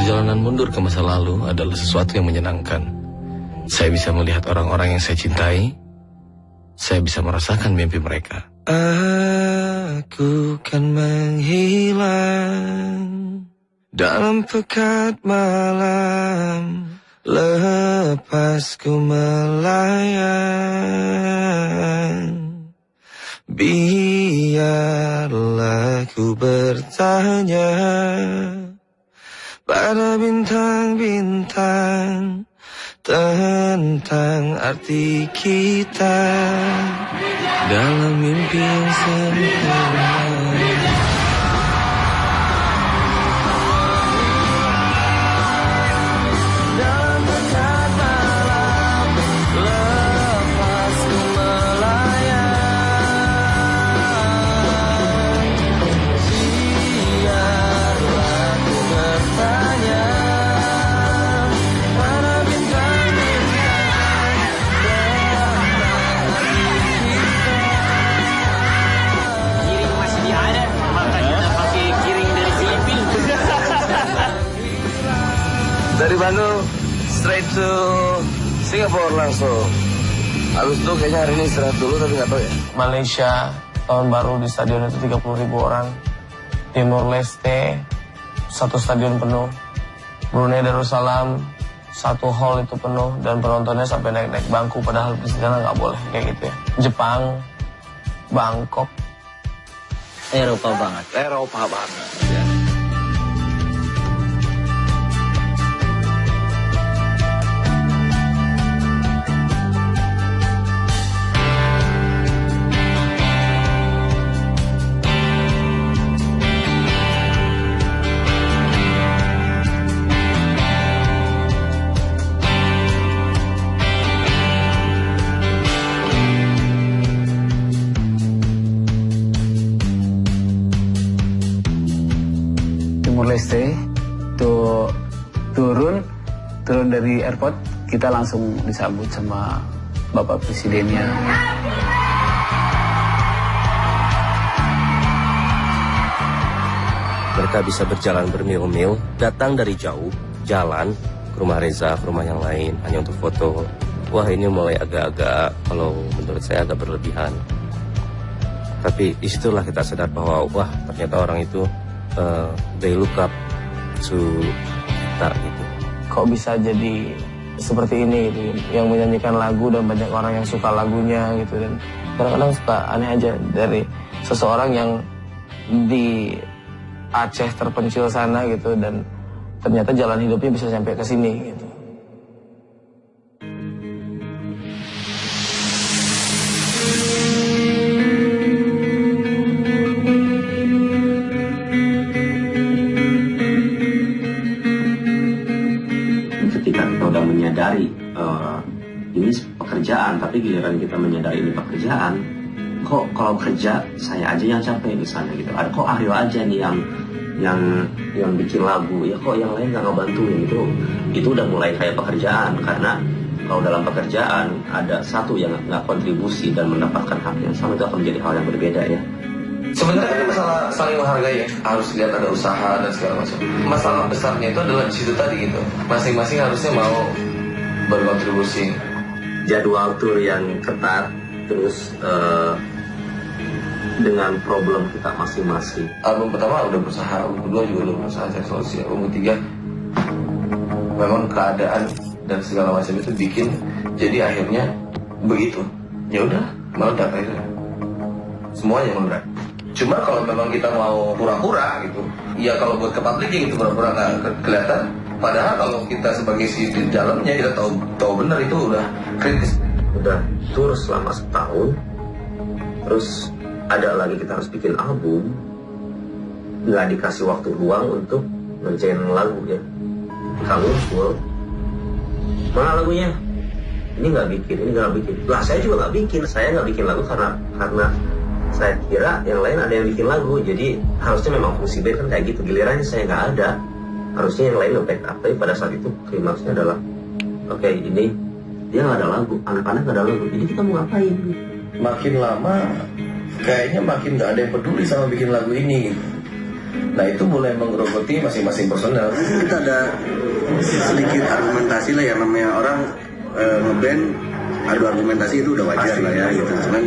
Perjalanan mundur ke masa lalu adalah sesuatu yang menyenangkan. Saya bisa melihat orang-orang yang saya cintai. Saya bisa merasakan mimpi mereka. Aku kan menghilang dalam pekat malam, lepas ku melayang. Biarlah ku bertanya pada bintang-bintang tentang arti kita dalam mimpi yang sempurna. Dari Bandung straight to Singapura langsung. Habis itu kayaknya hari ini istirahat dulu tapi nggak tahu ya. Malaysia tahun baru di stadion itu 30.000 orang. Timor Leste 1 stadion penuh. Brunei Darussalam 1 hall itu penuh dan penontonnya sampai naik-naik bangku padahal di sana nggak boleh kayak gitu ya. Jepang, Bangkok, Eropa banget. Eropa banget. Ya. Timor Leste tuh turun dari airport, kita langsung disambut sama Bapak Presidennya. Mereka bisa berjalan bermil-mil, datang dari jauh, jalan ke rumah Reza, ke rumah yang lain, hanya untuk foto. Wah, ini mulai agak-agak, kalau menurut saya agak berlebihan. Tapi disitulah kita sadar bahwa, wah, ternyata orang itu they look up to kita gitu. kok bisa jadi seperti ini gitu, yang menyanyikan lagu dan banyak orang yang suka lagunya gitu. Dan kadang-kadang suka aneh aja dari seseorang yang di Aceh terpencil sana gitu dan ternyata jalan hidupnya bisa sampai ke sini gitu. Ketika kita udah menyadari ini pekerjaan, tapi giliran kita menyadari ini pekerjaan, kok kalau kerja saya aja yang capek misalnya gitu. Ada kok Aryo aja nih yang bikin lagu, ya kok yang lain nggak ngebantuin gitu. Itu udah mulai kayak pekerjaan, karena kalau dalam pekerjaan ada satu yang nggak kontribusi dan mendapatkan hak yang sama, itu akan menjadi hal yang berbeda ya. Sebenarnya ini masalah saling menghargai ya. Harus lihat ada usaha dan segala macam. Masalah besarnya itu adalah di situ tadi gitu. Masing-masing harusnya mau berkontribusi. Jadwal tur yang ketat, terus dengan problem kita masing-masing. Album pertama udah berusaha, album kedua juga udah berusaha cari solusi. Album ketiga memang keadaan dan segala macam itu bikin jadi akhirnya begitu. Ya udah, meledak akhirnya. Semuanya meledak. Cuma kalau memang kita mau pura-pura gitu, ya kalau buat ke publik gitu pura-pura nggak kelihatan. Padahal kalau kita sebagai si di dalamnya kita tahu benar itu udah kritis. Udah tur selama setahun, terus ada lagi kita harus bikin album, nggak dikasih waktu luang untuk ngerjain lagu ya. Kamu full, mana lagunya? Ini nggak bikin, ini nggak bikin. Lah saya juga nggak bikin, saya nggak bikin lagu karena saya kira yang lain ada yang bikin lagu, jadi harusnya memang fungsi band kan kayak gitu. Gilirannya saya nggak ada, harusnya yang lain nge-backup. Tapi pada saat itu klimaksnya adalah oke, ini dia nggak ada lagu, anak-anak nggak ada lagu, jadi kita mau ngapain? Makin lama kayaknya makin nggak ada yang peduli sama bikin lagu ini gitu. Nah itu mulai menggerogoti masing-masing personel. Kita ada sedikit argumentasi lah, yang namanya orang ngeband adu argumentasi itu udah wajar lah ya gitu. Cuman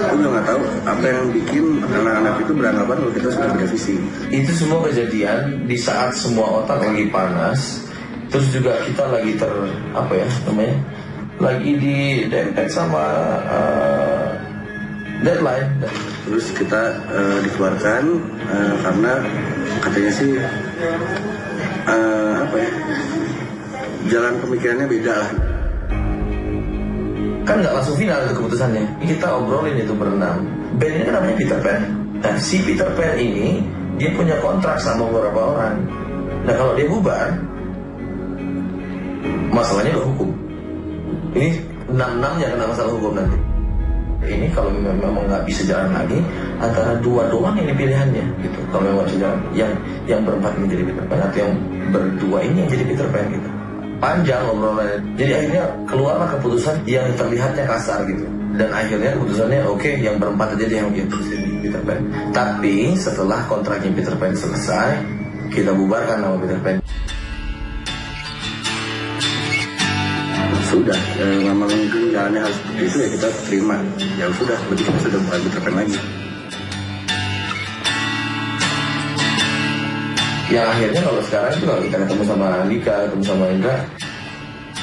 aku juga nggak tahu apa yang bikin anak-anak itu beranggapan kalau kita sudah beda visi. Itu semua kejadian di saat semua otak lagi panas, terus juga kita lagi lagi di dempet sama deadline. Terus kita dikeluarkan karena katanya sih jalan pemikirannya beda lah. Kan nggak langsung final itu keputusannya. Kita obrolin itu berenam. Band ini kan namanya Peter Pan. Nah si Peter Pan ini dia punya kontrak sama beberapa orang. Nah kalau dia bubar, masalahnya udah hukum. Ini 6-6 ya kena masalah hukum nanti. Ini kalau memang nggak bisa jalan lagi, antara dua doang ini pilihannya gitu. Kalau memang bisa jalan, yang berempat menjadi Peter Pan atau yang berdua ini yang jadi Peter Pan gitu. Panjang obrolannya. Jadi akhirnya keluarlah keputusan yang terlihatnya kasar gitu. Dan akhirnya keputusannya oke, yang berempat aja dia yang terusin Peter Pan. Tapi setelah kontraknya Peter Pan selesai, kita bubarkan nama Peter Pan. Sudah, memang jalannya harus seperti itu ya, kita terima. Ya sudah, berarti kita sudah bukan Peter Pan lagi. Yang akhirnya kalau sekarang itu kalau kita ketemu sama Andika, ketemu sama Indra,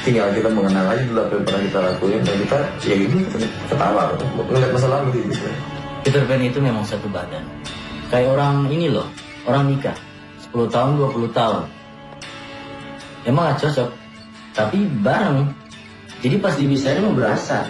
tinggal kita mengenal aja dulu apa yang pernah kita lakuin, dan kita ya gitu ketawa ngeliat masa lalu gitu. Peter Pan itu memang satu badan. Kayak orang ini loh, orang nikah 10 tahun, 20 tahun. Emang gak cocok, tapi bareng. Jadi pas dipisahin mau berasa.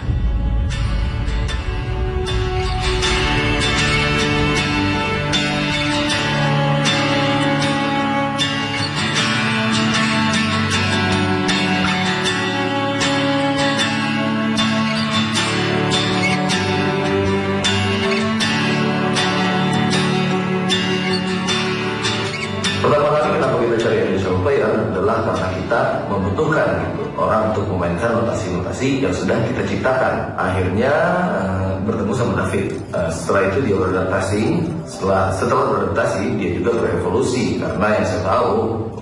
Pertama kali kenapa kita cari Indonesia Player adalah karena kita membutuhkan gitu, orang untuk memainkan notasi-notasi yang sudah kita ciptakan. Akhirnya bertemu sama David. Setelah itu dia beradaptasi. Setelah beradaptasi dia juga berevolusi, karena yang saya tahu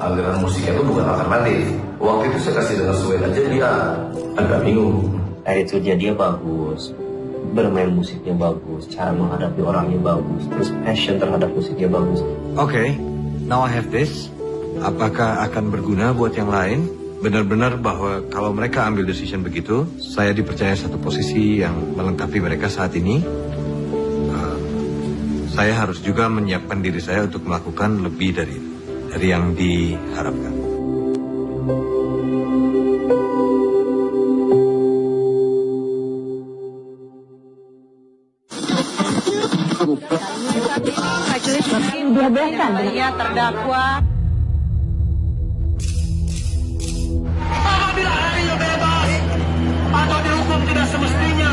aliran musiknya itu bukan alternatif. Waktu itu saya kasih dengan Sweat aja dia agak bingung. Attitude-nya dia bagus, bermain musiknya bagus, cara menghadapi orangnya bagus, terus passion terhadap musiknya bagus. Oke. Now I have this. Apakah akan berguna buat yang lain? Benar-benar bahwa kalau mereka ambil decision begitu, saya dipercaya satu posisi yang melengkapi mereka saat ini. Saya harus juga menyiapkan diri saya untuk melakukan lebih dari yang diharapkan. Dibebaskan dia terdakwa. Apabila Ariel bebas atau dihukum tidak semestinya,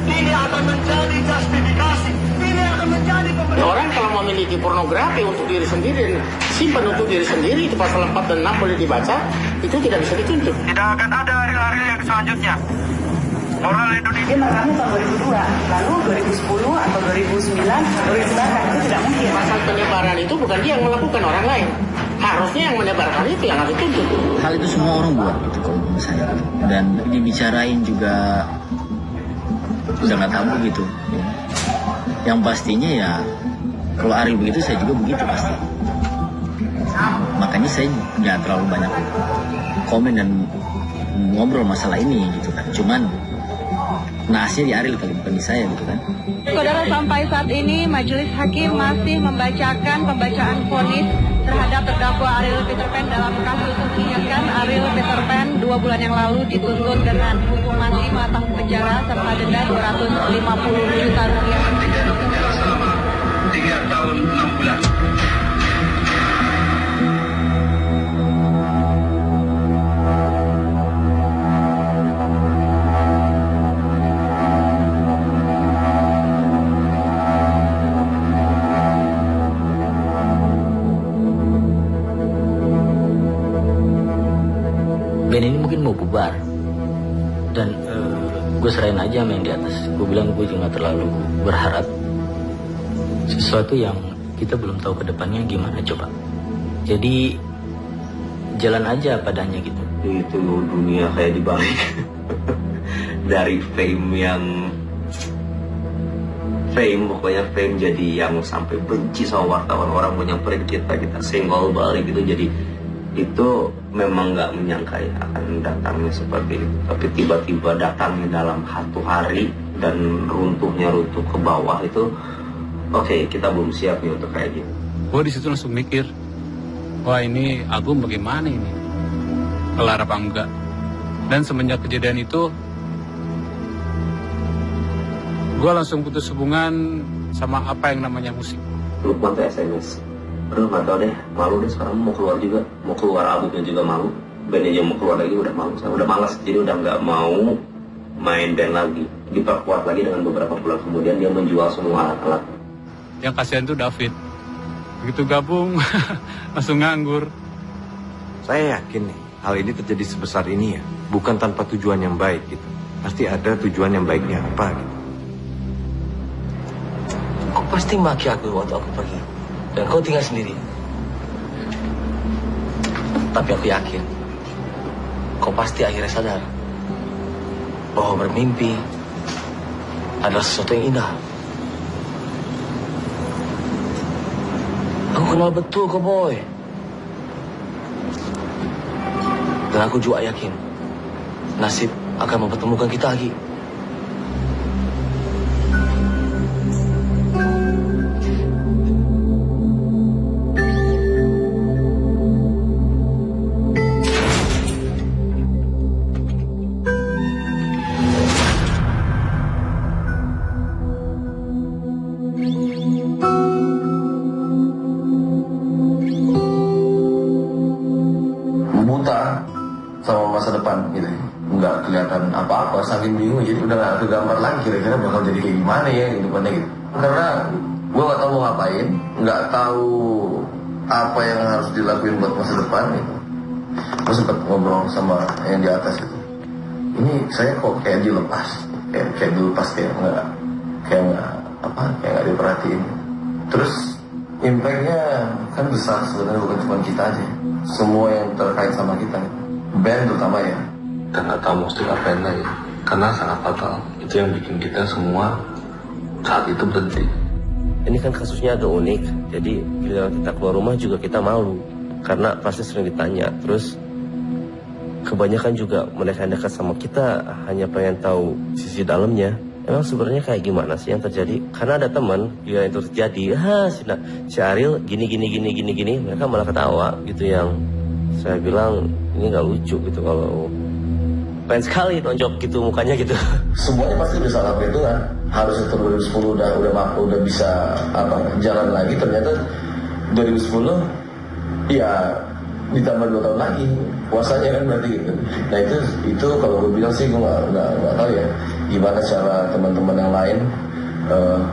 ini akan menjadi justifikasi. Ini akan menjadi pembenaran. Orang kalau memiliki pornografi untuk diri sendiri, simpan untuk diri sendiri, itu pasal 4 dan 6 boleh dibaca, itu tidak bisa dituntut. Tidak akan ada Ariel yang selanjutnya. Moral Indonesia. Dia merekamnya tahun 2002, lalu 2010 atau 2009 disebarkan, itu tidak mungkin. Pasal penyebaran itu bukan dia yang melakukan, orang lain. Harusnya yang menyebarkan itu yang harus dituntut. Hal itu semua orang buat gitu kalau menurut saya. Dan dibicarain juga udah nggak tabu gitu. Yang pastinya ya kalau Ari begitu saya juga begitu pasti. Makanya saya nggak terlalu banyak komen dan ngobrol masalah ini gitu kan. Cuman nasnya di Ariel kali bukan di saya gitu kan. Saudara, sampai saat ini majelis hakim masih membacakan pembacaan vonis terhadap terdakwa Ariel Peter Pan dalam kasus mengingatkan Ariel Peter Pan 2 bulan yang lalu dituntut dengan hukuman 5 tahun penjara serta denda 250 juta rupiah. 3 tahun 6 bulan. Band ini mungkin mau bubar dan gue serahin aja sama yang di atas. Gue bilang gue juga terlalu berharap sesuatu yang kita belum tahu ke depannya gimana coba. Jadi jalan aja padanya gitu. Itu dunia kayak dibalik. Dari pokoknya fame jadi yang sampai benci sama wartawan, orang mau nyamperin kita senggol balik gitu. Jadi itu memang nggak menyangka ya akan datangnya seperti itu, tapi tiba-tiba datangnya dalam 1 hari dan runtuh ke bawah itu. Oke, kita belum siap nih untuk kayak gitu. Gue di situ langsung mikir, wah ini album bagaimana ini, kelar apa enggak? Dan semenjak kejadian itu, gue langsung putus hubungan sama apa yang namanya musik. Lukman tuh SMS, aduh nggak tau deh, malu deh sekarang mau keluar juga, mau keluar albumnya juga malu, bandnya aja mau keluar lagi udah malu, saya udah malas, jadi udah nggak mau main band lagi. Diperkuat lagi dengan beberapa bulan kemudian dia menjual semua alat-alat. Yang kasihan tuh David, begitu gabung langsung nganggur. Saya yakin nih, hal ini terjadi sebesar ini ya, bukan tanpa tujuan yang baik gitu. Pasti ada tujuan yang baiknya apa gitu. Kau pasti maki aku waktu aku pergi, dan kau tinggal sendiri. Tapi aku yakin, kau pasti akhirnya sadar bahwa bermimpi adalah sesuatu yang indah. Aku kenal betul kau, boy. Dan aku juga yakin nasib akan mempertemukan kita lagi. Sama masa depan gitu, nggak kelihatan apa-apa, saking bingung, jadi udah nggak kegambar lagi kira-kira bakal jadi kayak gimana ya depannya gitu. Karena gue nggak tahu mau ngapain, nggak tahu apa yang harus dilakuin buat masa depan gitu. Gue sempat ngobrol sama yang di atas gitu, ini saya kok kayak dilepas, kayak dilepas, kayak nggak diperhatiin. Terus impactnya kan besar sebenarnya, bukan cuma kita aja, semua yang terkait sama kita gitu. Band terutama ya. Dan gak tahu mesti ngapain lagi, karena sangat fatal. Itu yang bikin kita semua saat itu berhenti. Ini kan kasusnya agak unik, jadi giliran kita keluar rumah juga kita malu, karena pasti sering ditanya. Terus kebanyakan juga mereka yang dekat sama kita hanya pengen tahu sisi dalamnya. Emang sebenarnya kayak gimana sih yang terjadi? Karena ada teman yang itu terjadi, si Ariel gini, mereka malah ketawa gitu. Yang saya bilang ini nggak lucu gitu, kalau pengen sekali nonjok gitu mukanya gitu. Semuanya pasti udah salah perhitungan. Harusnya 2010 udah bisa jalan lagi, ternyata 2010 ya ditambah 2 tahun lagi puasanya kan berarti gitu. Nah itu kalau gue bilang sih gue nggak tahu ya gimana cara teman-teman yang lain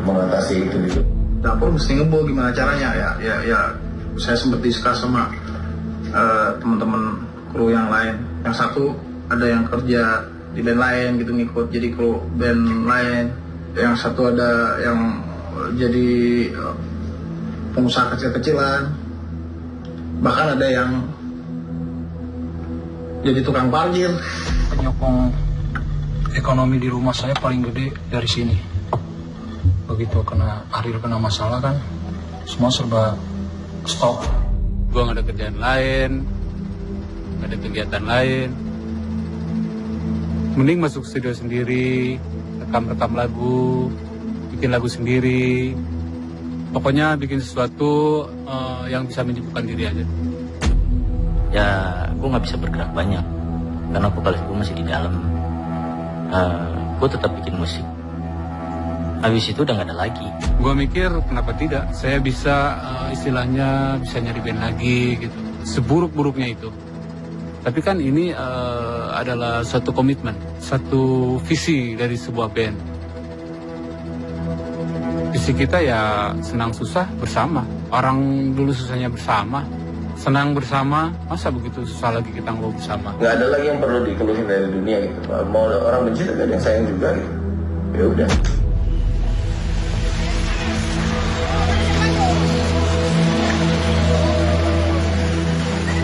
mengatasi itu gitu. Dapur mesti ngebol gimana caranya ya saya sempat diskus sama teman-teman kru yang lain. Yang satu ada yang kerja di band lain gitu, ngikut jadi kru band lain. Yang satu ada yang jadi pengusaha kecil-kecilan, bahkan ada yang jadi tukang parkir. Penyokong ekonomi di rumah saya paling gede dari sini. Begitu Ariel kena masalah kan, semua serba stop. Gue gak ada kerjaan lain, gak ada kegiatan lain. Mending masuk studio sendiri, rekam lagu, bikin lagu sendiri. Pokoknya bikin sesuatu yang bisa menyibukkan diri aja. Ya, gue nggak bisa bergerak banyak karena vokalis gue masih di dalam. Gue tetap bikin musik. Habis itu udah nggak ada lagi. Gue mikir kenapa tidak? Saya bisa istilahnya bisa nyari band lagi gitu. Seburuk-buruknya itu. Tapi kan ini adalah suatu komitmen, satu visi dari sebuah band. Visi kita ya senang susah bersama. Orang dulu susahnya bersama, senang bersama, masa begitu susah lagi kita ngeluh bersama. Nggak ada lagi yang perlu dikeluhin dari dunia gitu. Mau orang benci ada yang sayang juga gitu. Ya udah.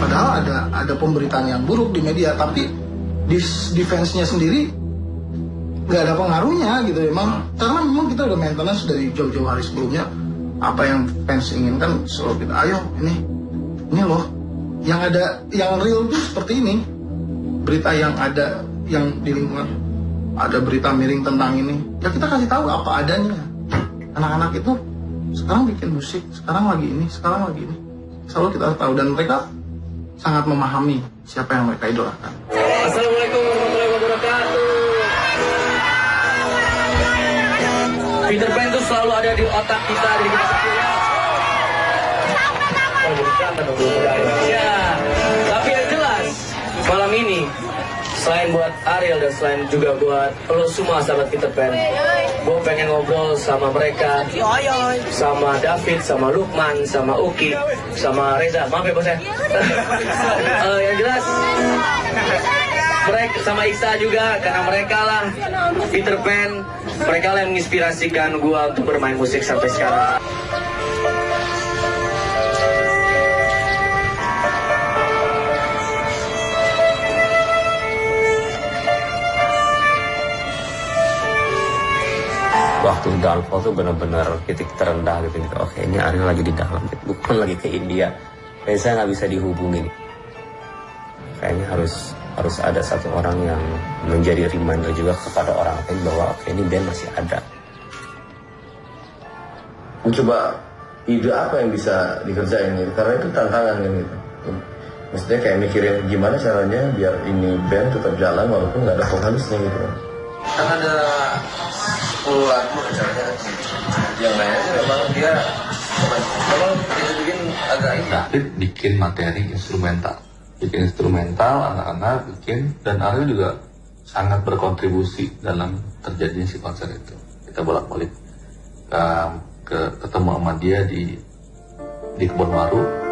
Padahal ada pemberitaan yang buruk di media, tapi di fansnya sendiri nggak ada pengaruhnya gitu memang, karena memang kita udah maintenance dari jauh-jauh hari sebelumnya. Apa yang fans inginkan selalu kita, ayo ini loh yang ada, yang real tuh seperti ini. Berita yang ada, yang di lingkungan ada berita miring tentang ini, ya kita kasih tahu apa adanya. Anak-anak itu sekarang bikin musik, sekarang lagi ini, selalu kita tahu, dan mereka sangat memahami siapa yang mereka idolakan. Assalamualaikum warahmatullahi wabarakatuh. Peter Pan itu selalu ada di otak kita, di kita sekalian. Ya, tapi yang jelas malam ini selain buat Ariel dan selain juga buat lo semua sahabat Peter Pan, gue pengen ngobrol sama mereka, sama David, sama Lukman, sama Uki, sama Reza. Maaf ya bos ya. Yang jelas mereka sama Iksa juga, karena mereka lah Peter Pan, mereka lah yang menginspirasikan gue untuk bermain musik sampai sekarang. Waktu downfall tuh benar-benar titik terendah gitu. Oke, ini Ariel lagi di dalam, bukan lagi ke India. Dan saya nggak bisa dihubungin. Kayaknya harus ada satu orang yang menjadi reminder juga kepada orang lain bahwa oke, ini band masih ada. Mencoba ide apa yang bisa dikerjain gitu, karena itu tantangan gitu. Maksudnya kayak mikirin gimana caranya biar ini band tetap jalan walaupun nggak ada vokalisnya gitu. Kan ada 10 lagu misalnya, yang lainnya memang dia bikin agak ini. David bikin materi instrumental, anak-anak bikin, dan Ariel juga sangat berkontribusi dalam terjadinya si konser itu. Kita bolak-balik ketemu sama dia di Kebonwaru.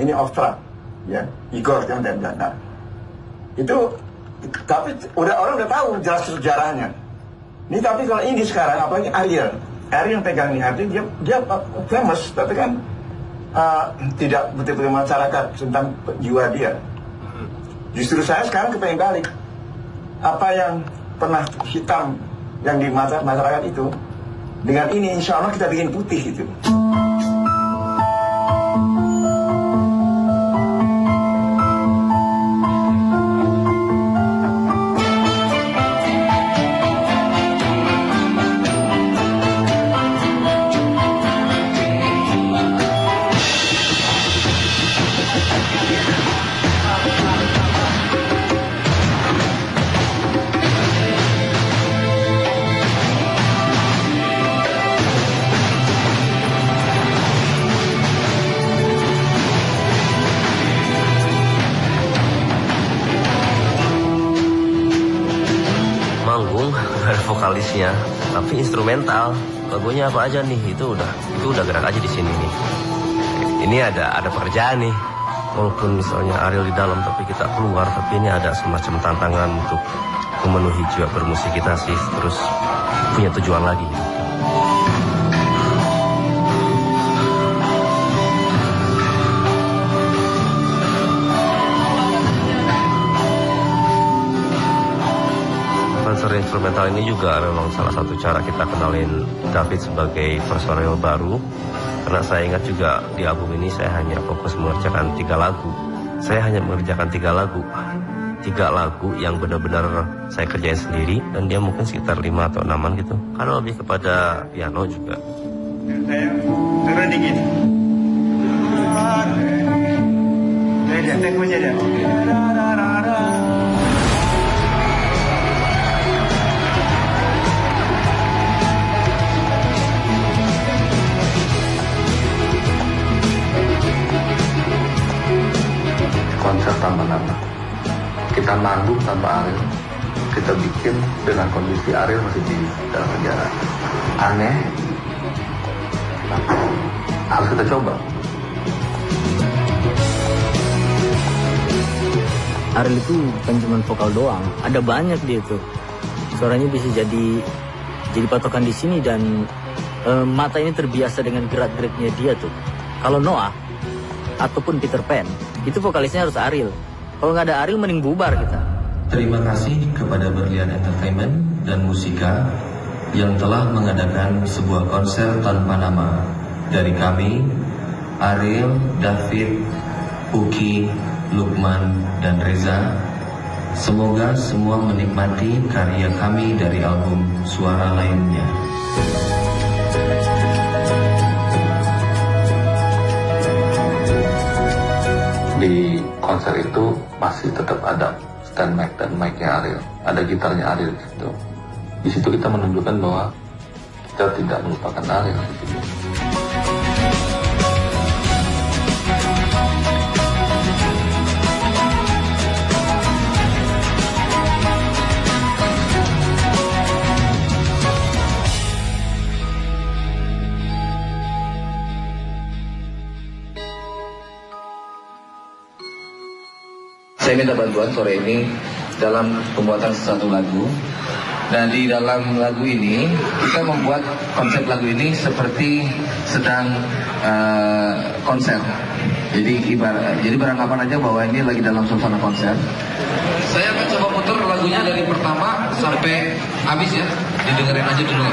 Ini off track, ya, Igor yang dan itu, tapi orang udah tahu jelas sejarahnya. Ini tapi kalau ini sekarang apalagi Ariel yang pegang ini, artinya dia famous, tapi kan tidak betul-betul masyarakat tentang jiwa dia. Justru saya sekarang kepengen balik, apa yang pernah hitam yang di masyarakat itu, dengan ini insya Allah kita bikin putih gitu. Vokalisnya, tapi instrumental. Lagunya apa aja nih? Itu udah gerak aja di sini nih. Ini ada pekerjaan nih. Walaupun misalnya Ariel di dalam tapi kita keluar, tapi ini ada semacam tantangan untuk memenuhi jiwa bermusik kita sih, terus punya tujuan lagi. Konser instrumental ini juga memang salah satu cara kita kenalin David sebagai personel baru. Karena saya ingat juga di album ini saya hanya fokus mengerjakan 3 lagu. Saya hanya mengerjakan 3 lagu. 3 lagu yang benar-benar saya kerjain sendiri, dan dia mungkin sekitar 5 atau 6-an gitu. Karena lebih kepada piano juga. Saya turun dikit. Dia temponya dia. Konser tanpa nama, kita manggung tanpa Ariel, kita bikin dengan kondisi Ariel masih di dalam penjara. Aneh, harus kita coba. Ariel itu bukan cuma vokal doang, ada banyak dia tuh. Suaranya bisa jadi patokan di sini, dan mata ini terbiasa dengan gerak-geriknya dia tuh. Kalau Noah ataupun Peter Pan, itu vokalisnya harus Ariel. Kalau nggak ada Ariel, mending bubar kita. Terima kasih kepada Berlian Entertainment dan Musika yang telah mengadakan sebuah konser tanpa nama. Dari kami, Ariel, David, Uki, Lukman, dan Reza. Semoga semua menikmati karya kami dari album Suara Lainnya. Di konser itu masih tetap ada stand mic dan mic-nya Ariel, ada gitarnya Ariel di situ. Di situ kita menunjukkan bahwa kita tidak melupakan Ariel di situ. Saya minta bantuan sore ini dalam pembuatan satu lagu. Dan di dalam lagu ini kita membuat konsep lagu ini seperti sedang konser. Jadi beranggapan aja bahwa ini lagi dalam suasana konser. Saya akan coba putar lagunya dari pertama sampai habis ya. Didengerin aja dulu.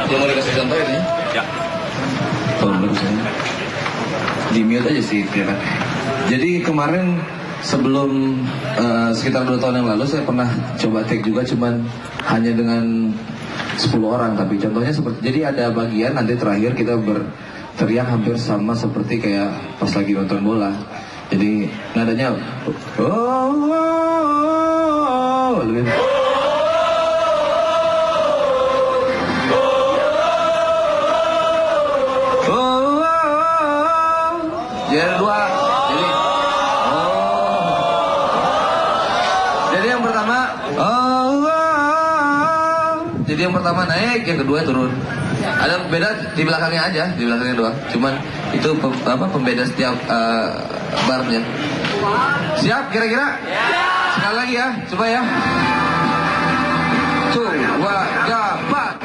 Yang mau dikasih contoh ini? Ya. Oh, bagusnya. Di mute aja sih, ya kan. Jadi kemarin sebelum sekitar 2 tahun yang lalu saya pernah coba take juga, cuman hanya dengan 10 orang. Tapi contohnya seperti, jadi ada bagian nanti terakhir kita berteriak hampir sama seperti kayak pas lagi nonton bola. Jadi nadanya lebih. Jadi dua, jadi yang pertama, jadi yang pertama naik, yang kedua turun. Ada beda di belakangnya aja, di belakangnya doang. Cuman itu pembeda setiap barnya. Siap kira-kira? Sekali lagi ya, coba ya. Coba dapat.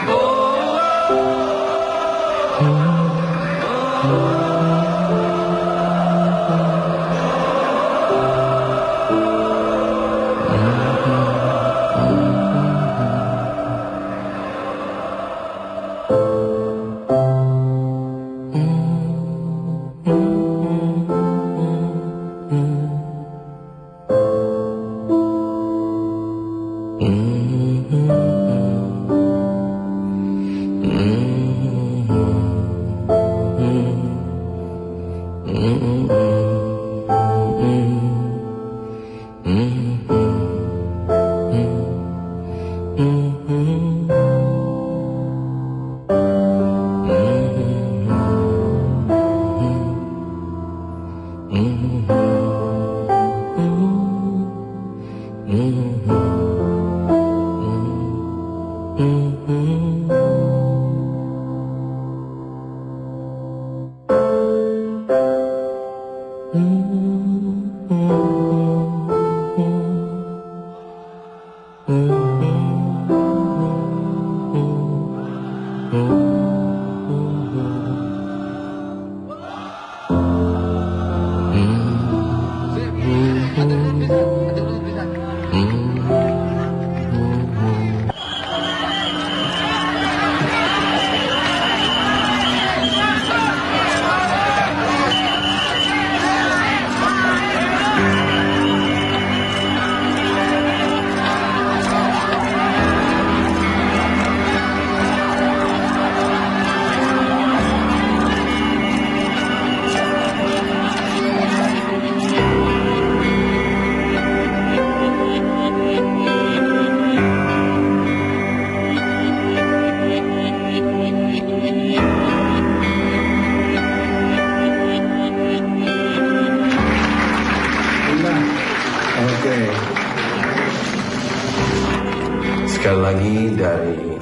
Sekali lagi dari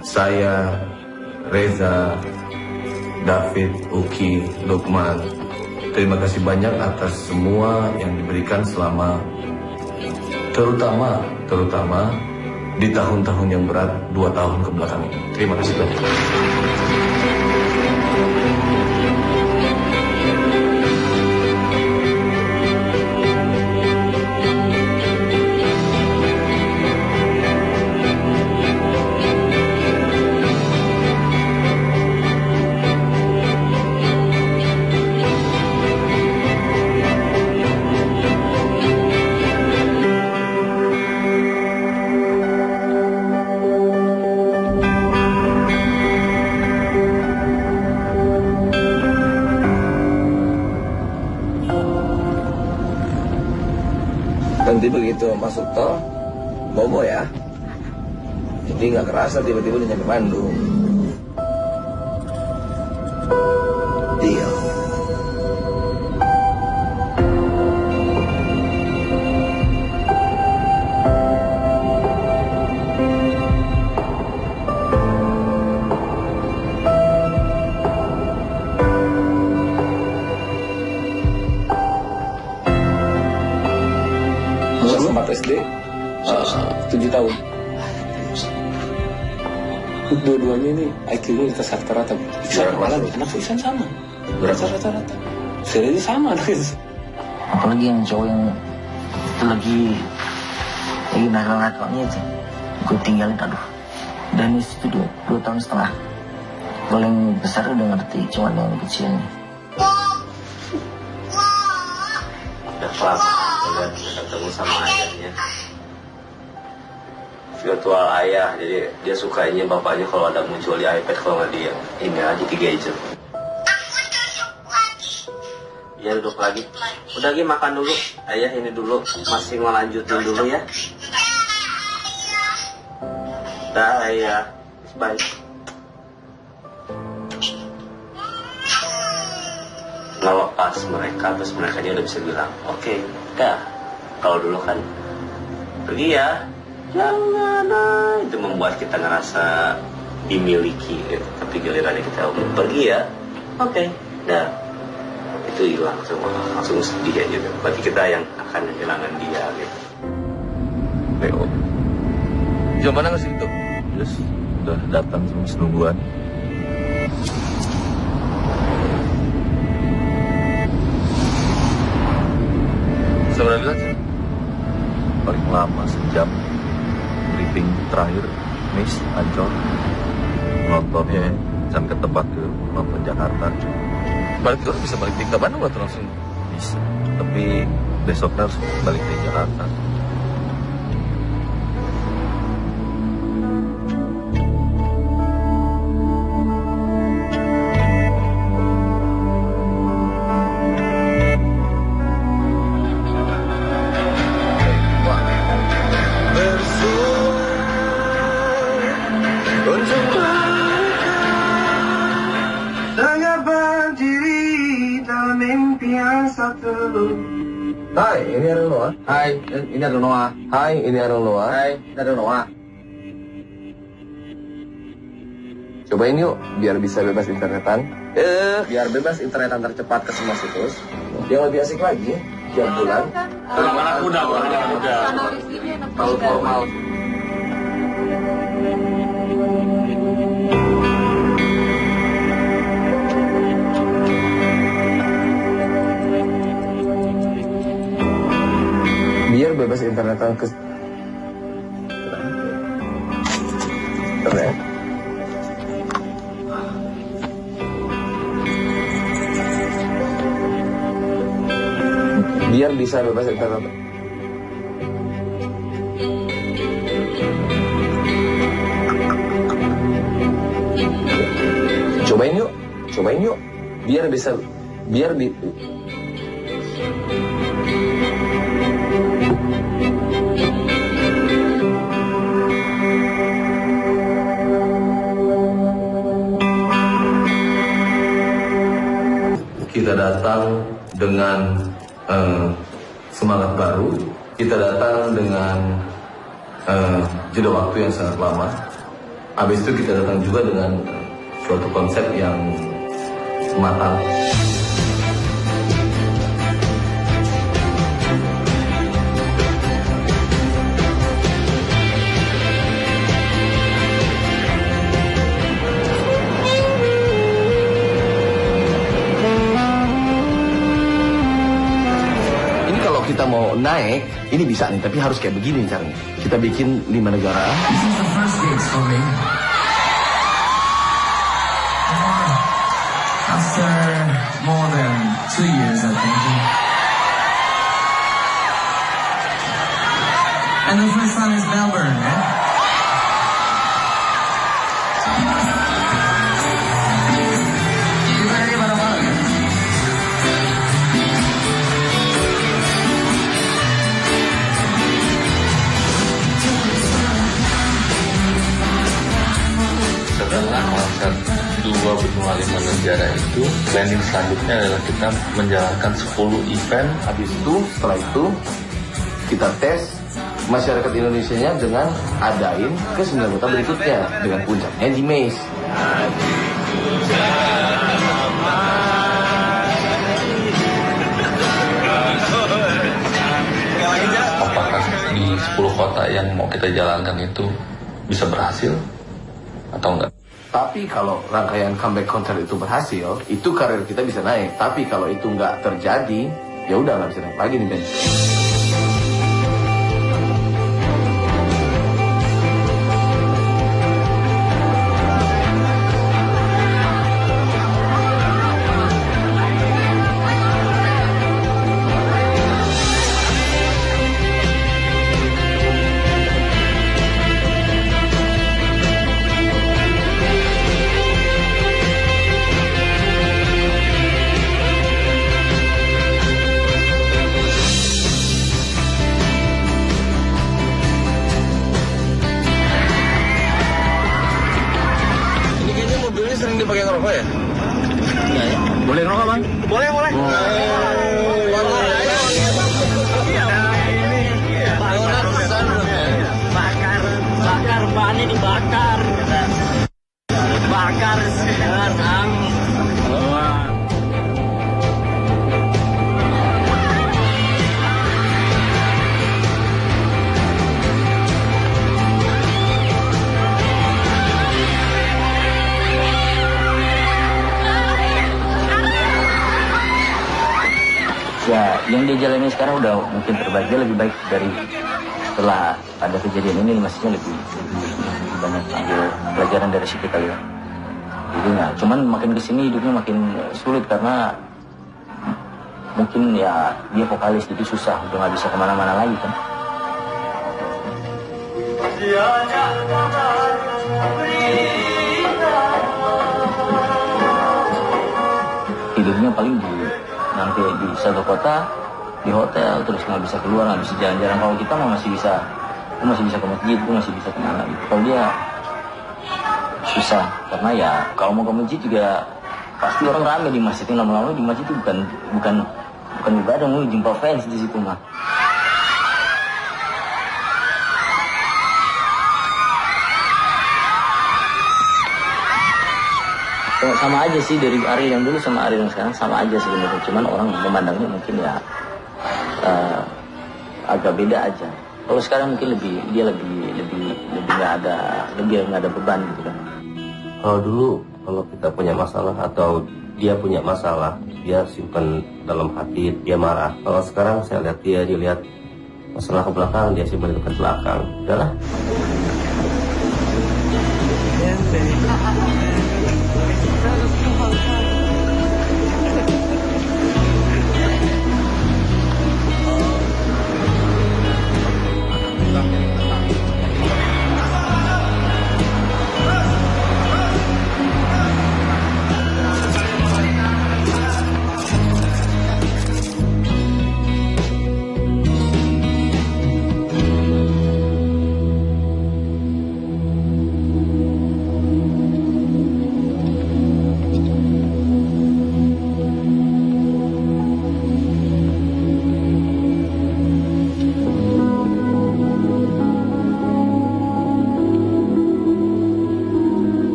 saya Reza, David, Uki, Lukman, terima kasih banyak atas semua yang diberikan selama terutama di tahun-tahun yang berat 2 tahun kebelakang ini. Terima kasih banyak. Nanti begitu masuk tol, bobo ya. Jadi nggak kerasa tiba-tiba udah nyampe Bandung. Deal. SD 7 tahun. Dua-duanya ini IQ-nya di atas rata-rata. Anak Iksan sama. Rata-rata. Seriusnya sama anak itu. Apalagi yang cowok yang itu lagi nakal-nakalnya itu. Gue tinggalin, aduh. Dan itu 2 tahun setengah. Kalau yang besar udah ngerti, cuma yang kecilnya. Udah kelamaan ketemu sama ayahnya. Virtual ayah, jadi dia sukanya bapaknya kalau ada muncul di iPad, kalau nggak dia ini aja di gadget. Ya duduk lagi. Udah lagi makan dulu. Ayah ini dulu, masih mau lanjutin dulu ya. Dah ayah, bye. Ngelepas mereka, terus mereka udah bisa bilang, oke, dah. Kalau dulu kan pergi ya, jangan, itu membuat kita ngerasa dimiliki gitu. Tapi gilirannya kita pergi ya, oke, dah. Itu hilang semua, langsung sedih aja gitu. Berarti kita yang akan kehilangan dia gitu. PO jam mana nggak sih itu? Terus udah datang sama senungguan. Sebenarnya paling lama sejam briefing terakhir Miss Ancol nontonnya jangan ke tempat ke nonton Jakarta. Balik terus bisa balik ke Bandung atau langsung bisa, tapi besoknya harus balik ke Jakarta. Hai, ini Ariel Noah. Hai, ini Ariel Noah. Hai, ini Ariel Noah. Hai, ini Ariel Noah. Cobain yuk, biar bisa bebas internetan. Biar bebas internetan tercepat ke semua situs. Yang lebih asik lagi, tiap bulan. Anak muda, anak muda. Kalau formal. Biar bebas internetan ke internet. Biar bisa bebas internet. Cobain yuk. Biar bisa, kita datang dengan semangat baru, kita datang dengan jeda waktu yang sangat lama. Habis itu kita datang juga dengan suatu konsep yang matang. Ini kalau kita mau naik, ini bisa nih, tapi harus kayak begini caranya. Kita bikin 5 negara. This is the first gigs for me. After more than 2 years, I think. And the first time is Melbourne, right? Kita ini bareng-bareng ya? Setelah konser 2 benua 5 negara itu, planning selanjutnya adalah kita menjalankan 10 event. Habis itu, setelah itu, kita tes masyarakat Indonesianya dengan adain ke 9 kota berikutnya, dengan puncaknya di Maze. Apakah di 10 kota yang mau kita jalankan itu bisa berhasil atau enggak? Tapi kalau rangkaian comeback konser itu berhasil, itu karir kita bisa naik. Tapi kalau itu nggak terjadi, ya udah nggak bisa naik lagi nih Ben. Sering dipakai ngerokok ya? Iya ya. Boleh ngerokok bang? Boleh, boleh. Bakar, bahannya dibakar. Bakar sekarang. Ya, yang dia jalani sekarang udah mungkin terbaik. Dia lebih baik dari setelah ada kejadian ini, maksudnya lebih banyak ambil pelajaran dari situ kali ya. Jadi nah, cuman makin kesini hidupnya makin sulit karena mungkin ya dia vokalis jadi susah, udah nggak bisa kemana-mana lagi kan. Tidurnya paling nanti di satu kota, di hotel, terus nggak bisa keluar, nggak bisa jalan-jalan. Kalau kita mah masih bisa ke masjid, masih bisa kemana gitu. Kalau dia susah, karena ya kalau mau ke masjid juga pasti orang rame di masjid. Yang lama-lama di masjid itu bukan ibadah, mau jumpa fans di situ mah. Sama aja sih dari Ariel yang dulu sama Ariel yang sekarang sama aja sebenarnya, cuman orang memandangnya mungkin ya agak beda aja. Kalau sekarang mungkin dia lebih nggak ada beban gitu kan. Kalau dulu kalau kita punya masalah atau dia punya masalah, dia simpan dalam hati, dia marah. Kalau sekarang saya lihat dia lihat masalah ke belakang, dia simpan itu ke belakang. Udahlah.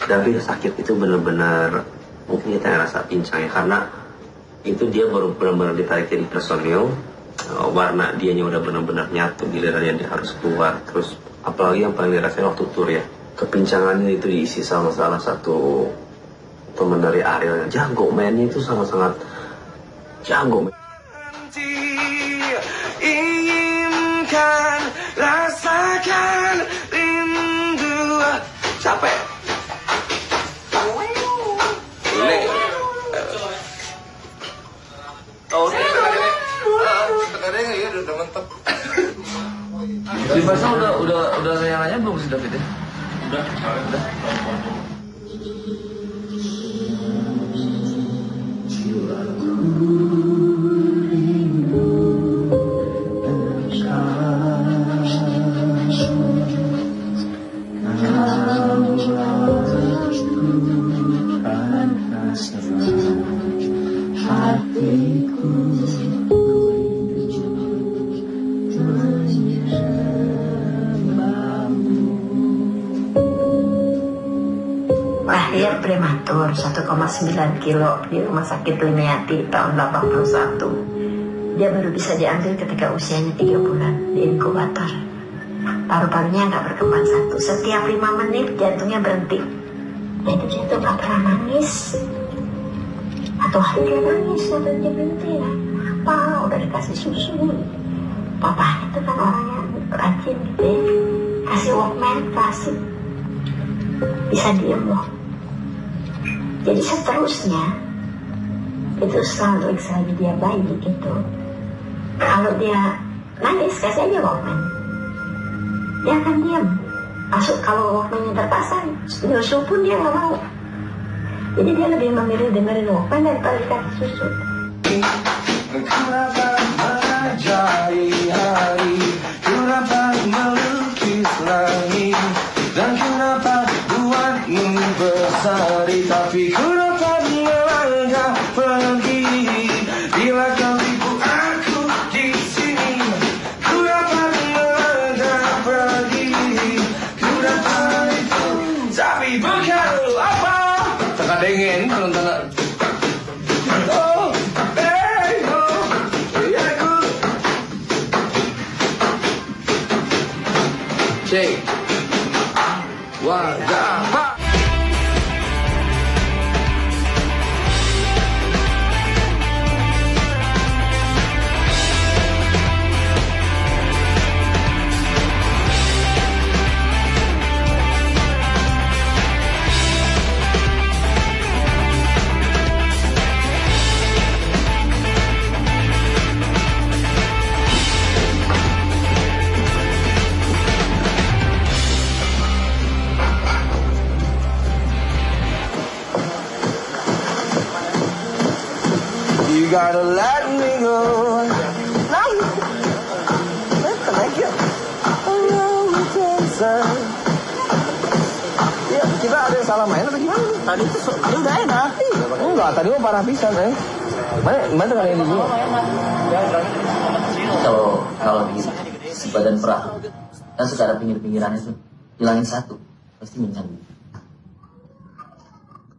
Tapi sakit itu benar-benar mungkin kita ngerasa pincang ya, karena itu dia baru benar-benar ditarik jadi personil, warna dianya udah benar-benar nyatu, gilirannya dia harus keluar. Terus apalagi yang paling dirasain waktu tour ya, kepincangannya itu diisi sama salah satu teman dari Ariel yang jago, mainnya itu sangat-sangat jago. Inginkan, rasakan rindu. Capek. Udah mantap. Di bahasa udah nanya belum sih David ya? Udah. Lahir prematur 1,9 kilo di Rumah Sakit Liniati tahun 81. Dia baru bisa diambil ketika usianya 3 bulan di inkubator. Paru-parunya nggak berkembang satu. Setiap 5 menit jantungnya berhenti. Nah itu dia tuh nggak pernah nangis. Atau hari dia nangis atau dia berhenti ya. Apa? Udah dikasih susu. Papanya tuh kan orang yang rajin gitu ya. Kasih Walkman, kasih. Bisa diem loh. Jadi seterusnya itu selalu selagi dia bayi gitu. Kalau dia nangis kasih aja Walkman, dia akan diam. Masuk kalau Walkmannya terpasang, nyusu pun dia nggak mau. Jadi dia lebih memilih dengerin Walkman daripada dikasih susu. Kenapa mengajari hari, kenapa melukis langit, dan kenapa buatmu bersari, tapi kenapa melangkah pergi bila kau ibu aku di sini. Kenapa melangkah pergi, kenapa itu, tapi bukan apa. Tengah dingin kalau tengah. Oh, hey, oh, ya aku. Cek. Wah, you gotta let me go. Thank you. ya kita ada yang salah main atau gimana? Tadi itu udah enak. Enggak, tadi mah parah pisan Mana kali ini dulu? Kalau begini, si badan perahu kan suka ada pinggir-pinggiran itu, hilangin satu, pasti minyak.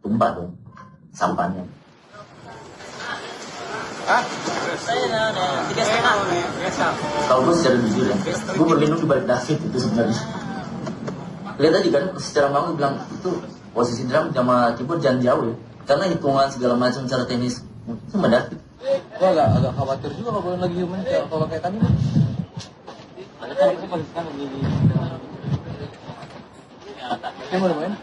Tumpah dong, sampahnya. Kalau gue secara jujur ya, gue berlindung di balik David itu sebenarnya. Lihat tadi kan, secara bangun bilang itu posisi drum sama keyboard jangan jauh ya, karena hitungan segala macam cara teknis itu sama David. Gue agak khawatir juga kalau lagi human kalau kayak tadi. Ada kan aku konsisten di. Saya mau main.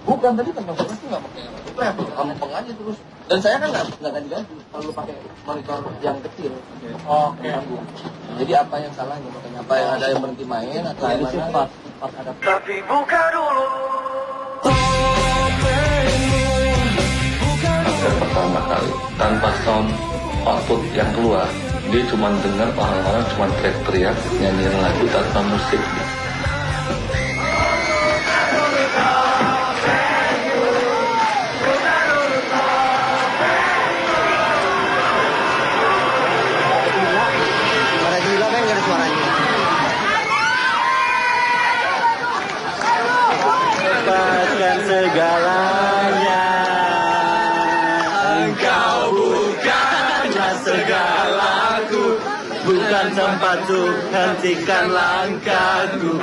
Bukan tadi kan fokus tuh nggak pakai laptop, gampang aja terus. Dan saya kan nggak ganti-ganti, kalau pakai monitor yang kecil. Oke. Jadi apa yang salahnya? Makanya apa yang ada yang berhenti main atau yang mana? Ada. Tapi buka dulu. Pertama kali tanpa sound output yang keluar, dia cuma dengar orang-orang cuma teriak-teriak nyanyiin lagu tanpa musik. segalanya. Engkau bukanlah segalaku, bukan tempat untuk hentikan langkahku.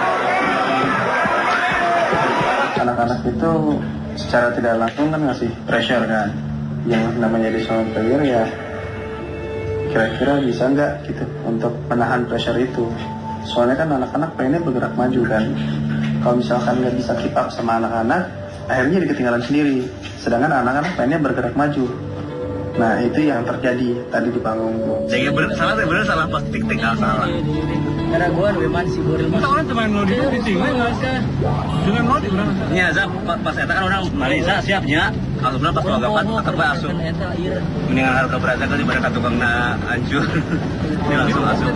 Anak-anak itu secara tidak langsung kan ngasih pressure kan, yang namanya di seorang player ya kira-kira bisa nggak gitu untuk menahan pressure itu. Soalnya kan anak-anak pengennya bergerak maju kan, kalau misalkan nggak bisa keep up sama anak-anak akhirnya jadi ketinggalan sendiri, sedangkan anak-anak pengennya bergerak maju. Nah itu yang terjadi tadi di panggung. Jadi salah pas tik-tik salah. Karena gue lebih masih gue Kita orang cuma ngelodi di sini nggak sih? Dengan ngelodi berapa? Iya, Zap, pas eta kan orang Malaysia siapnya. Alhamdulillah pas logapan atau gue asup. Mendingan harga berat kan daripada tukangna hancur. Ini langsung asup.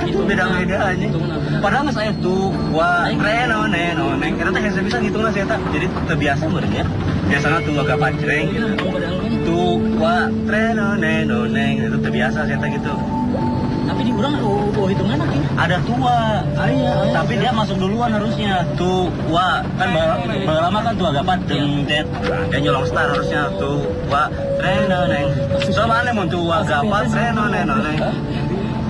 Itu beda-beda aja. Padahal nggak saya tuh, wah, neng. Kita teh yang bisa ngitungnya saya tak. Jadi terbiasa mereka. Biasanya tuh agak pancreng gitu. Tuh, wah, neng. Itu terbiasa saya tak gitu. Tapi di urang hitungan lagi. Ada tua, tapi dia masuk duluan harusnya. Tua, kan lama kan tua gapat dengdet. Dia nyolong star harusnya tua, neng. Soalnya mana mau tua gapat, neng.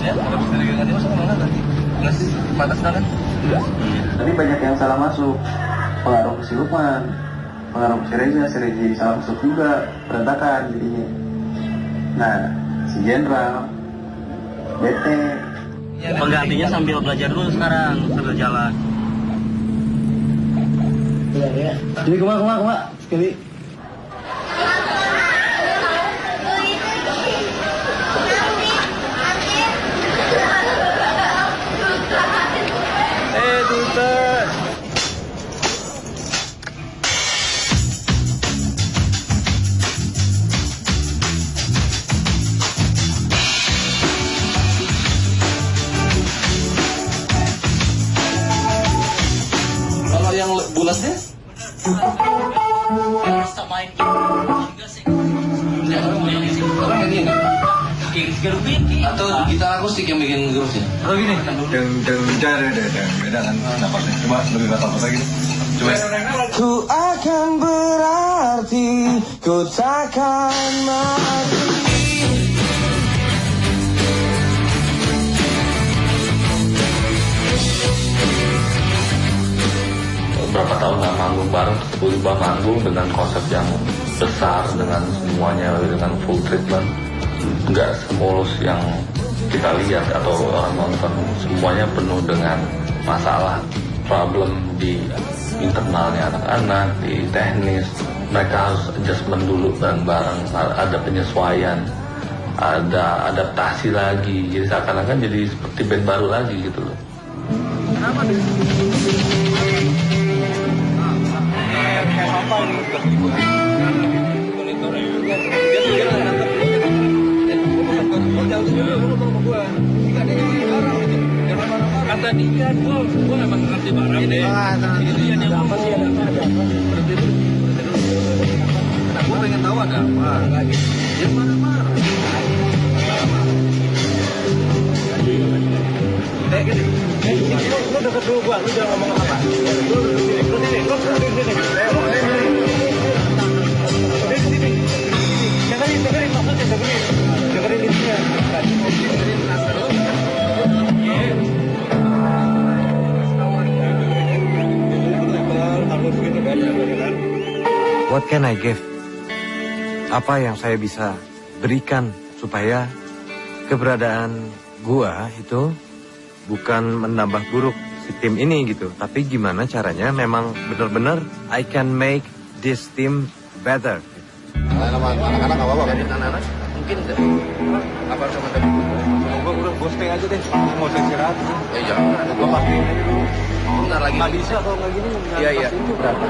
Ya, kalau bisa diganti masuk kemana tadi? Nges, batas kan? Tapi banyak yang salah masuk, pengaruh ke si Lukman, pengaruh ke si Reza salah masuk juga, berantakan jadinya. Nah, si Jenderal bete. Penggantinya sambil belajar dulu sekarang, sambil jalan. Ya. Jadi kemana? Sekali. Duta. Kalau yang bulatnya? Samain atau gitar akustik yang bikin groove-nya? Atau gini, beda kan napasnya. Coba lebih batal pas lagi. Coba. Ku akan berarti, ku takkan mati. Beberapa tahun nggak manggung bareng, tiba-tiba manggung dengan konsep yang besar, dengan semuanya, dengan full treatment. Nggak semulus yang kita lihat atau orang nonton, semuanya penuh dengan masalah, problem di internalnya anak-anak, di teknis. Mereka harus adjustment dulu bareng-bareng, ada penyesuaian, ada adaptasi lagi. Jadi seakan-akan jadi seperti band baru lagi gitu loh. Kata dia, gue memang ngerti barang deh. Itu yang apa sih, ada apa? Nah, gue pengen tahu ada apa. Yang mana? Lu deket dulu gua, lu jangan ngomong apa. Lu sini. Dengerin maksudnya, dengerin intinya. What can I give? Apa yang saya bisa berikan supaya keberadaan gua itu bukan menambah buruk si tim ini gitu, tapi gimana caranya memang benar-benar I can make this team better. Anak-anak nggak apa-apa. Jadi anak-anak mungkin deh. Apa sama tadi? Gue udah ghosting aja deh, mau saya istirahat. Ya jangan, gue pastiin aja dulu. Bentar lagi. Nggak bisa kalau nggak gini. Iya. Itu berapa?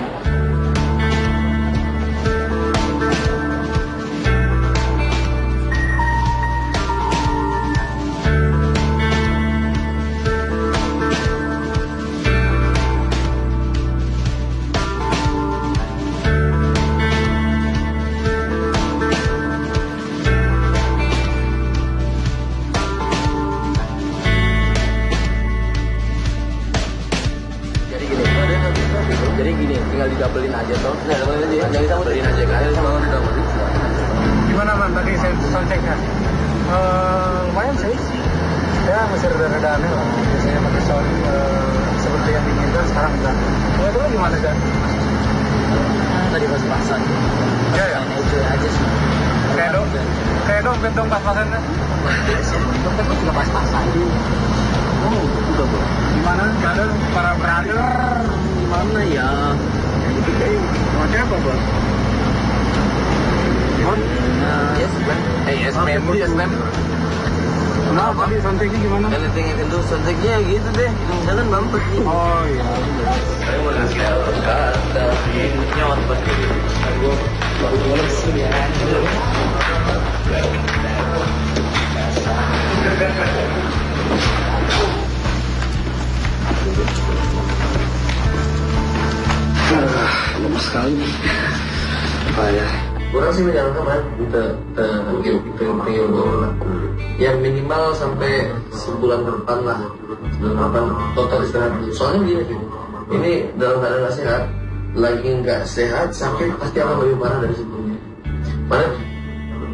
Jadi gini, ada yang nggak bisa gitu. Jadi gini, tinggal didabelin aja toh. Nah, didabelin aja ya. Jangan didabelin aja kan. Kalau didabelin. Gimana man tadi saya soundchecknya? Lumayan sih. Ya masih rada-rada aneh lah. Biasanya pakai sound seperti yang diinginkan, sekarang enggak. Kalau itu gimana kan? Tadi pas-pasan. Ya ya. Itu aja sih. Kayak dong pas-pasan kan? Dompet juga pas-pasan. Oh, udah bro. Gimana? Ada para brother. Gimana ya? Itu kayak macam apa bro? Yes, ma'am. Yes, ma'am. Yes, ma'am. Nah, tadi soundchecknya gimana? Anything you can do, soundchecknya gitu deh. Jangan mampet nih. Oh iya. Saya mau lihat kata nyawat pasti. Gue baru koleksi ya. Lemas sekali. Apa ya? Kurang sih menjalankan man, kita ya minimal sampai sebulan ke depan lah, sebulan depan total istirahat dulu. Soalnya begini, ini dalam keadaan nggak sehat, lagi nggak sehat sakit pasti akan lebih parah dari sebelumnya. Mana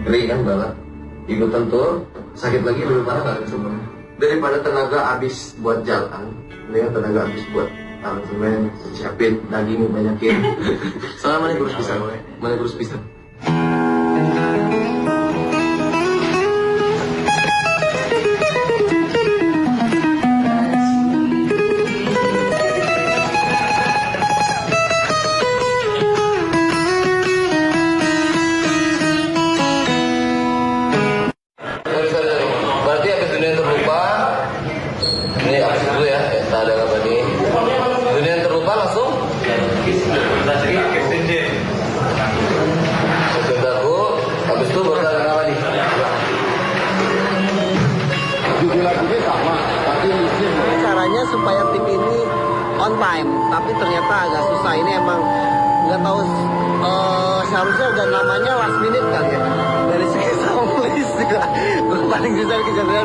ngeri kan banget, ikutan tuh sakit lagi lebih parah nggak dari sebelumnya. Daripada tenaga habis buat jalan, ini tenaga habis buat aransemen, siapin daging banyakin. Soalnya mana kurus pisang. Berarti habis dunia yang terlupa, ini habis dulu ya, tak ada apa nih. Dunia yang terlupa langsung. Habis itu baru ada apa nih? Lagunya sama, tapi Caranya supaya tim ini on time, tapi ternyata agak susah. Ini emang nggak tahu, seharusnya udah namanya last minute kan ya. Dari segi song list juga, gue paling susah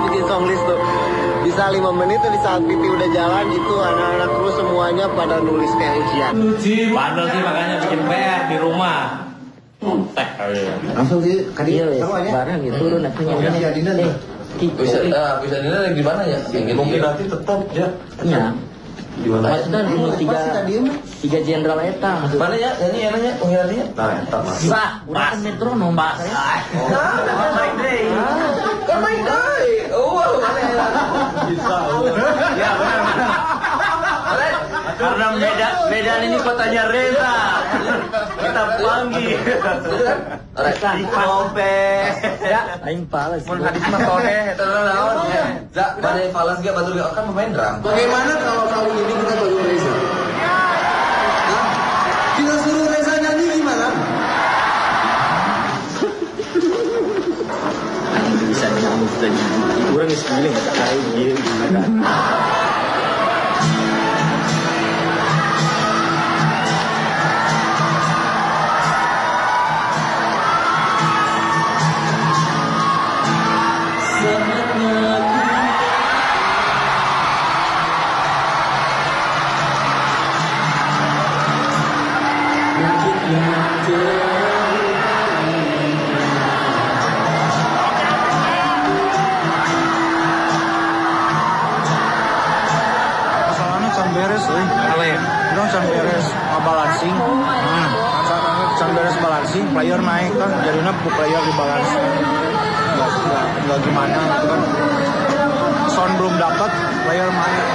bikin song list tuh. Bisa 5 menit di saat pipi udah jalan itu anak-anak kru semuanya pada nulis kayak ujian. Bandel sih makanya bikin PR di rumah. Teh langsung sih iya barang gitu turun akhirnya bisa Dina bisa Dina di mana ya? Mungkin nanti tetap ya. Iya. Di mana? Maksudnya tiga jenderal eta. Mana ya? Nyanyi penggantinya? Nah, entar mas. Sah, udah kan metronom mbak. Kan main day. Oh, mana ya? Bisa. Ya benar. Karena Medan ini kotanya Reza. Kita panggil. Kope. Ya, aing pales. Mun hadis mah tone eta naon? Za, bade falas ge batur kan pemain drum. Bagaimana kalau kali ini kita bagi Reza? Kita suruh Reza nyanyi gimana? Bisa nyambung tadi. Kurang sekali enggak tahu gimana. Masalahnya can beres dong can beres balancing. Can beres balancing, player naik kan jadinya player di balance. Nggak gimana kan. Sound belum dapat, player main.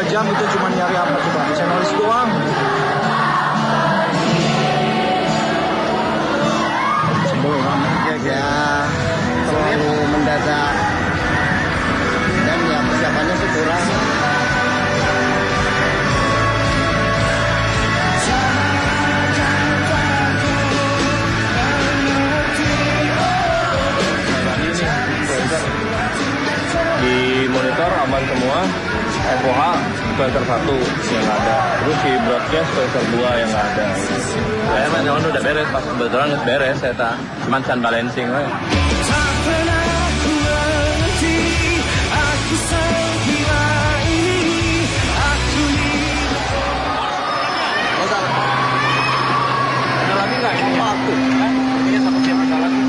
Jam itu cuma nyari apa coba channel doang. Ya terlalu mendadak dan ya persiapannya sih kurang. Di monitor aman semua, FOH semester 1 yang nggak ada, terus si broadcast semester 2 yang nggak ada. Saya mah zaman udah beres, pas kebetulan beres saya tak, cuman can balancing we. Ada lagi nggak ini? Ini satu jam ada lagi.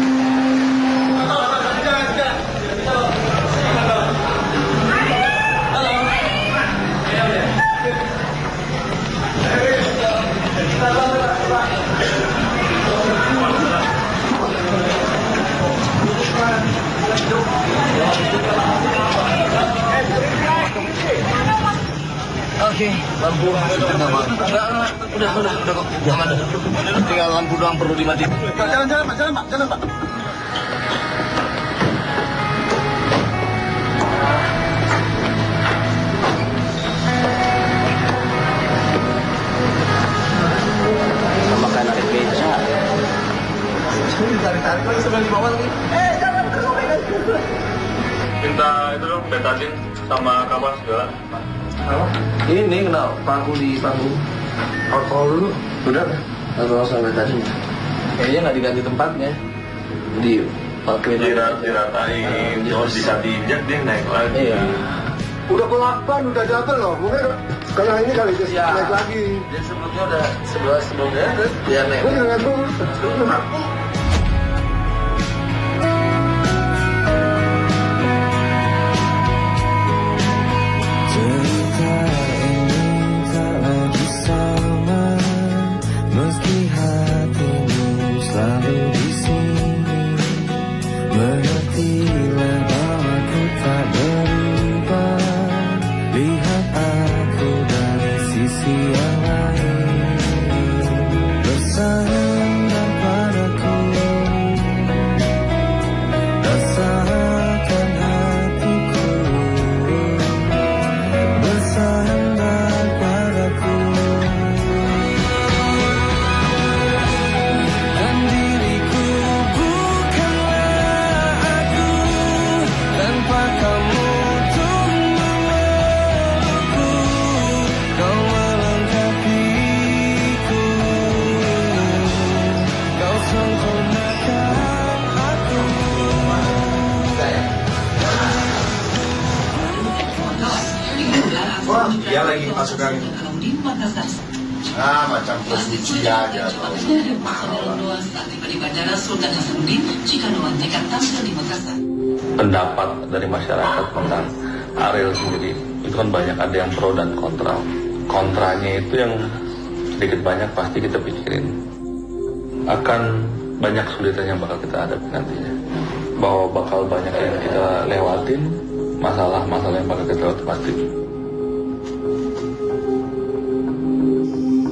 Oke, lampu. Udah kok. Jangan ada. Tinggal lampu doang perlu dimatiin. Jalan Pak. Sama kayak narik beca. Tarik lagi sambil di bawah lagi. Jangan tersobek. Minta itu dong, betadin sama kabar segala. Ini kena paku di panggung. Alkohol dulu. Udah. Alkohol sama betadin. Kayaknya nggak diganti tempatnya. Jadi pakai diratain, bisa diinjak dia naik lagi. Iya. Udah pelakban, udah double loh. Mungkin karena ini kali dia naik lagi. Dia sebelumnya udah sebelumnya dia naik. Gue jangan dulu. Dia lagi masuk angin. Macam provinsi aja. Pendapat dari masyarakat tentang Ariel sendiri itu kan banyak, ada yang pro dan kontra. Kontranya itu yang sedikit banyak pasti kita pikirin akan banyak kesulitan yang bakal kita hadapi nantinya, bahwa bakal banyak yang kita lewatin, masalah-masalah yang bakal kita lewati pasti.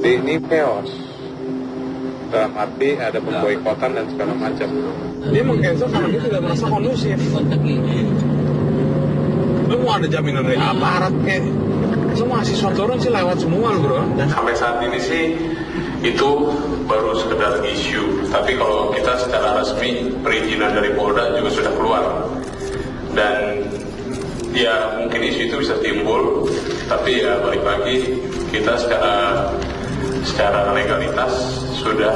Ini chaos. Dalam arti ada pemboikotan dan segala macam. Dia meng-cancel karena dia tidak merasa kondusif. Lu mau ada jaminan dari aparat kayak semua mahasiswa turun sih lewat semua bro. Dan sampai saat ini sih itu baru sekedar isu. Tapi kalau kita secara resmi perizinan dari Polda juga sudah keluar. Dan ya mungkin isu itu bisa timbul, tapi ya balik lagi kita secara legalitas sudah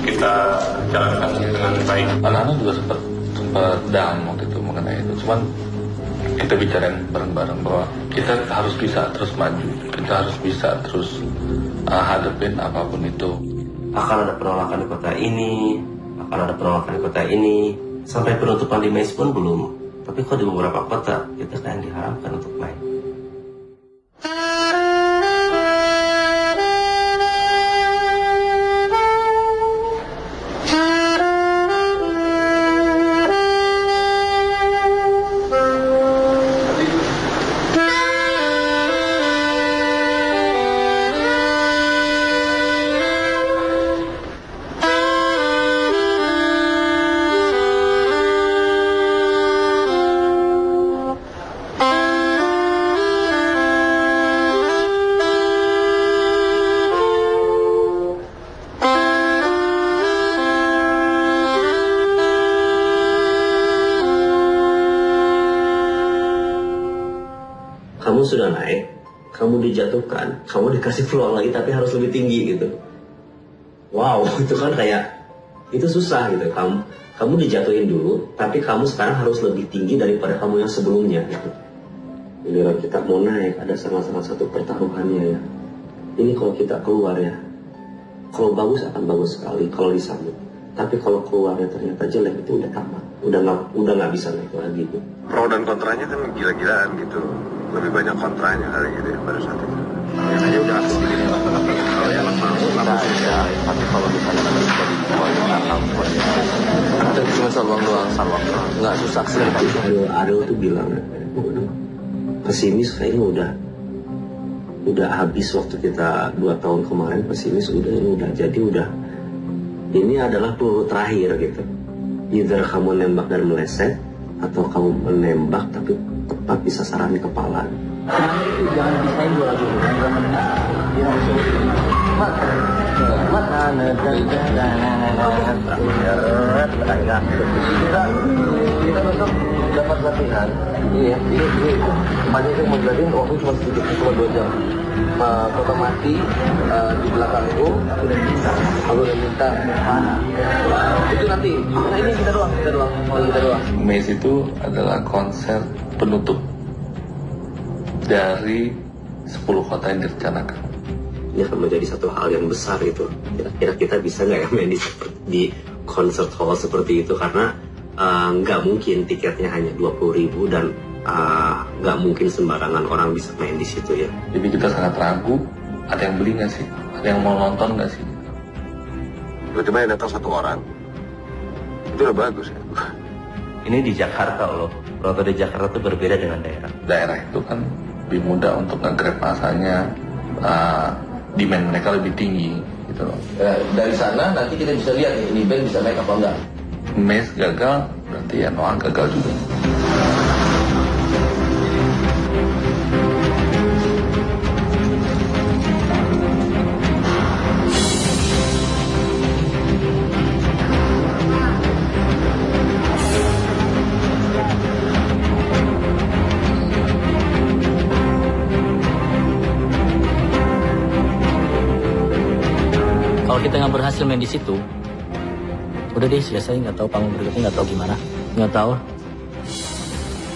kita jalankan dengan baik. Anak-anak juga sempat down waktu itu mengenai itu. Cuman kita bicarain bareng-bareng bahwa kita harus bisa terus maju, kita harus bisa terus hadapin apapun itu. Akan ada penolakan di kota ini, akan ada penolakan di kota ini, sampai penutupan di MES pun belum. Tapi kok di beberapa kota kita kan diharapkan untuk main. kamu sudah naik, kamu dijatuhkan, kamu dikasih peluang lagi tapi harus lebih tinggi gitu. Wow, itu kan kayak, itu susah gitu. Kamu dijatuhin dulu, tapi kamu sekarang harus lebih tinggi daripada kamu yang sebelumnya gitu. Giliran kita mau naik, ada salah satu pertaruhannya ya. Ini kalau kita keluar ya, kalau bagus akan bagus sekali kalau disambut. Tapi kalau keluarnya ternyata jelek, itu udah tamat, udah nggak bisa naik lagi gitu. Pro dan kontranya kan gila-gilaan gitu. Lebih banyak kontranya kali gitu ya pada saat itu. Yang aja udah aku begini. Kalau yang mau ya, tapi kalau misalnya ada jadi ampun ya. Itu cuma salwang doang, nggak susah sih. Ariel tuh bilang, pesimis kayaknya udah habis waktu kita 2 tahun kemarin, pesimis udah jadi udah. Ini adalah peluru terakhir gitu. Either kamu nembak dan meleset, atau kamu menembak tapi tepat di sasaran kepala. Jangan pisahin dua lagu. Kita besok dapat latihan. Iya, banyak yang menjadiin waktu cuma sedikit, cuma 2 jam. Kota mati di belakangku aku udah minta itu nanti. Nah ini kita doang. Maze itu adalah konser penutup dari 10 kota yang direncanakan. Ini akan menjadi satu hal yang besar itu. Kira-kira kita bisa nggak ya main di concert hall seperti itu, karena nggak mungkin tiketnya hanya 20.000 dan nggak mungkin sembarangan orang bisa main di situ ya. Jadi kita sangat ragu, ada yang beli nggak sih? Ada yang mau nonton nggak sih? Cuma yang datang 1 orang, itu udah bagus ya. Ini di Jakarta loh. Penonton di Jakarta itu berbeda dengan daerah. Daerah itu kan lebih mudah untuk nge-grab masanya, demand mereka lebih tinggi gitu loh. Dari sana nanti kita bisa lihat nih, ini band bisa naik apa enggak. Maze gagal, berarti ya Noah gagal juga. Kalau kita nggak berhasil main di situ, udah deh selesai, nggak tahu panggung berikutnya, nggak tahu gimana, nggak tahu.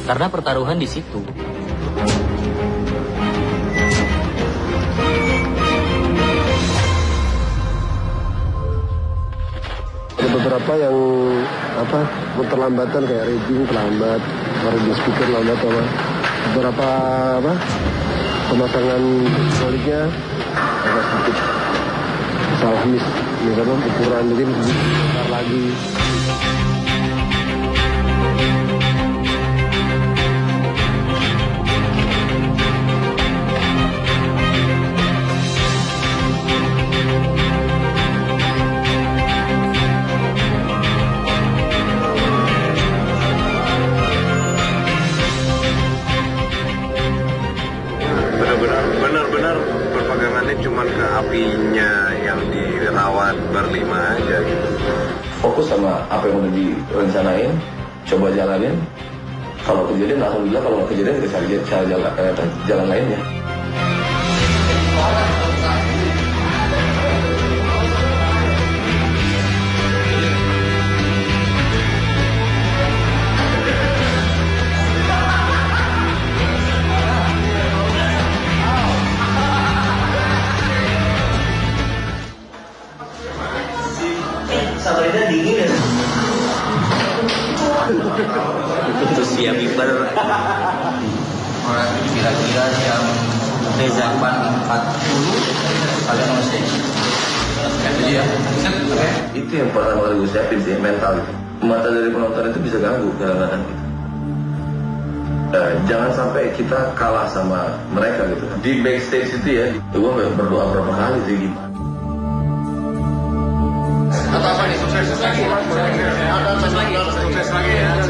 Karena pertaruhan di situ. Ada beberapa yang keterlambatan kayak reading terlambat, reading speaker lambat beberapa pemasangan soliknya agak sedikit salah misalnya ukuran mungkin besar lagi. Benar-benar berpegangannya cuma ke apinya yang dirawat berlima aja gitu. Fokus sama apa yang udah direncanain, coba jalanin. Kalau kejadian, alhamdulillah. Kalau nggak kejadian, kita cari jalan lainnya. Sabarnya dingin ya. Terus dia biber. Kira-kira jam Reza 40 kalian on stage. Itu yang pertama kali gue siapin sih, mental. Mata dari penonton itu bisa ganggu kadang-kadang gitu. Jangan sampai kita kalah sama mereka gitu. Di backstage itu ya, gue berdoa berapa kali sih gitu. Atau apa nih, sukses lagi? Ada sukses lagi ya.